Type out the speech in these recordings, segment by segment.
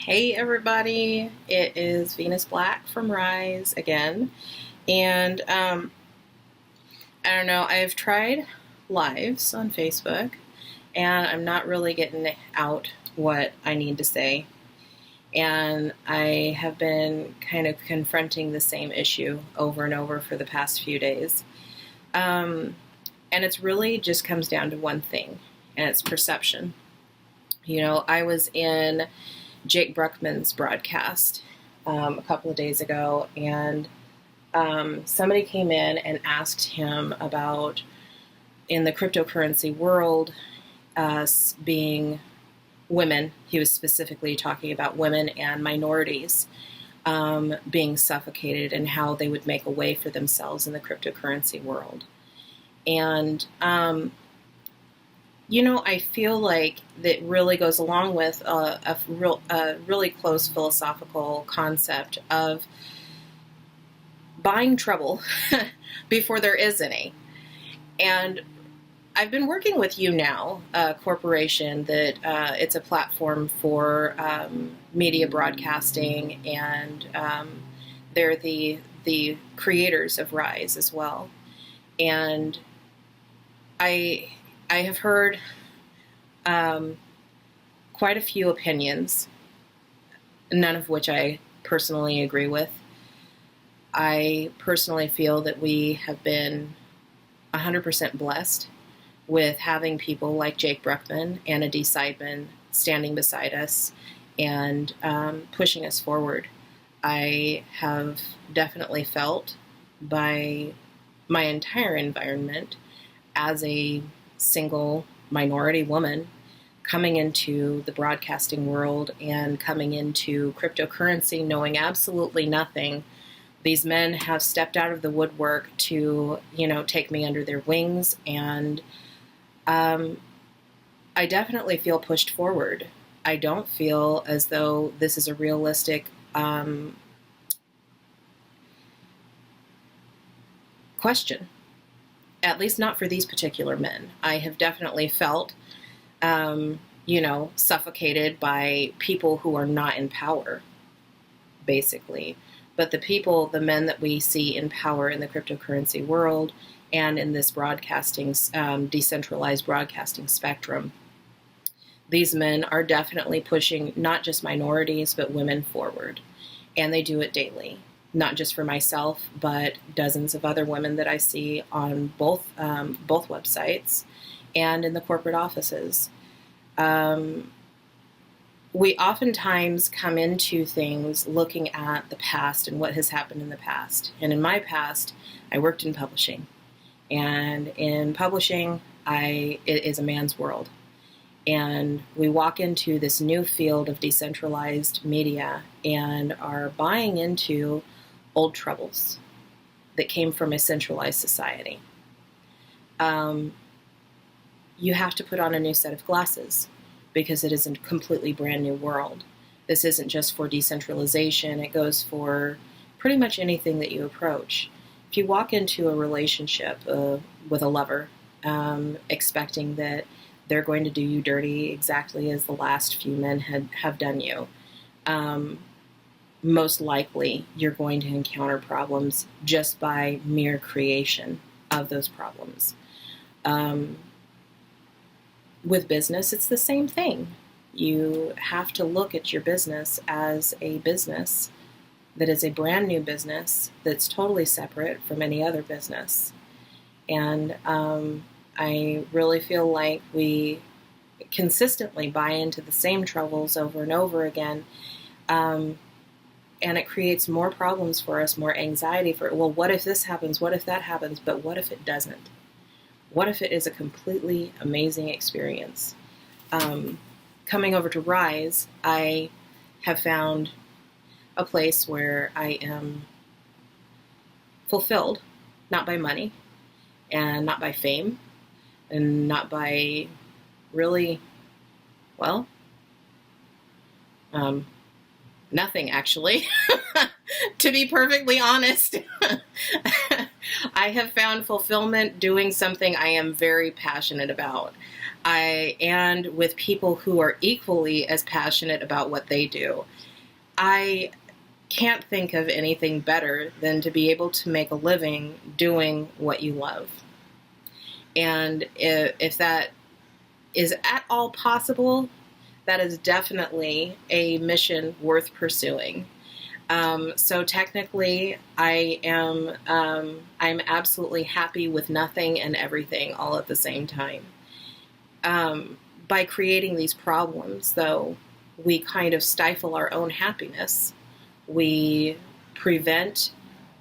Hey everybody, it is Venus Black from Rise again. And I don't know, I've tried lives on Facebook and I'm not really getting out what I need to say. And I have been kind of confronting the same issue over and over for the past few days. And it's really just comes down to one thing, and it's perception. I was in Jake Bruckman's broadcast a couple of days ago, and somebody came in and asked him about, in the cryptocurrency world, us being women. He was specifically talking about women and minorities being suffocated and how they would make a way for themselves in the cryptocurrency world. And I feel like that really goes along with a really close philosophical concept of buying trouble before there is any. And I've been working with YouNow, a corporation that it's a platform for media broadcasting, and they're the creators of Rise as well. And I have heard quite a few opinions, none of which I personally agree with. I personally feel that we have been 100% blessed with having people like Jake Bruckman, Anna D. Seidman standing beside us and pushing us forward. I have definitely felt by my entire environment as a single minority woman coming into the broadcasting world and coming into cryptocurrency knowing absolutely nothing. These men have stepped out of the woodwork to, take me under their wings, and I definitely feel pushed forward. I don't feel as though this is a realistic question. At least not for these particular men. I have definitely felt, suffocated by people who are not in power, basically. But the men that we see in power in the cryptocurrency world and in this broadcasting, decentralized broadcasting spectrum, these men are definitely pushing not just minorities, but women forward. And they do it daily. Not just for myself, but dozens of other women that I see on both websites and in the corporate offices. We oftentimes come into things looking at the past and what has happened in the past. And in my past, I worked in publishing. And in publishing, it is a man's world. And we walk into this new field of decentralized media and are buying into old troubles that came from a centralized society. You have to put on a new set of glasses because it is a completely brand new world. This isn't just for decentralization. It goes for pretty much anything that you approach. If you walk into a relationship with a lover, expecting that they're going to do you dirty exactly as the last few men have done you, most likely you're going to encounter problems just by mere creation of those problems. With business, it's the same thing. You have to look at your business as a business that is a brand new business that's totally separate from any other business. And I really feel like we consistently buy into the same troubles over and over again. And it creates more problems for us, more anxiety what if this happens? What if that happens? But what if it doesn't? What if it is a completely amazing experience? Coming over to Rise, I have found a place where I am fulfilled, not by money, and not by fame, and not by really, nothing actually, to be perfectly honest. I have found fulfillment doing something I am very passionate about. And with people who are equally as passionate about what they do. I can't think of anything better than to be able to make a living doing what you love. And if that is at all possible, that is definitely a mission worth pursuing. So technically, I'm absolutely happy with nothing and everything all at the same time. By creating these problems, though, we kind of stifle our own happiness. We prevent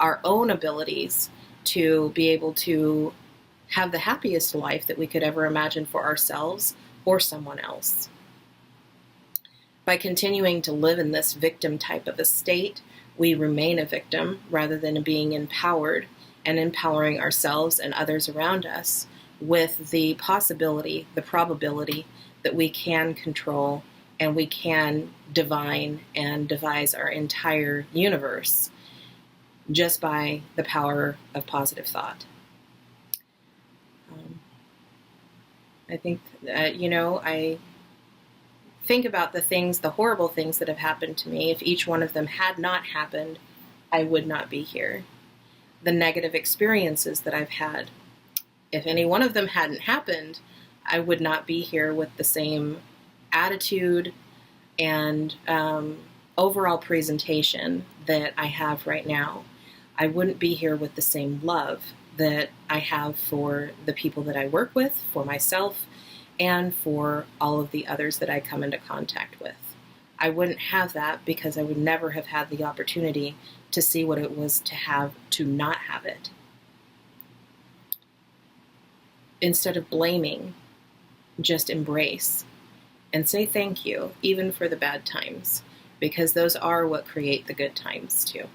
our own abilities to be able to have the happiest life that we could ever imagine for ourselves or someone else. By continuing to live in this victim type of a state, we remain a victim rather than being empowered and empowering ourselves and others around us with the possibility, the probability that we can control and we can divine and devise our entire universe just by the power of positive thought. I think, I think about the horrible things that have happened to me. If each one of them had not happened, I would not be here. The negative experiences that I've had, if any one of them hadn't happened, I would not be here with the same attitude and overall presentation that I have right now. I wouldn't be here with the same love that I have for the people that I work with, for myself, and for all of the others that I come into contact with. I wouldn't have that because I would never have had the opportunity to see what it was to have to not have it. Instead of blaming, just embrace and say thank you, even for the bad times, because those are what create the good times too.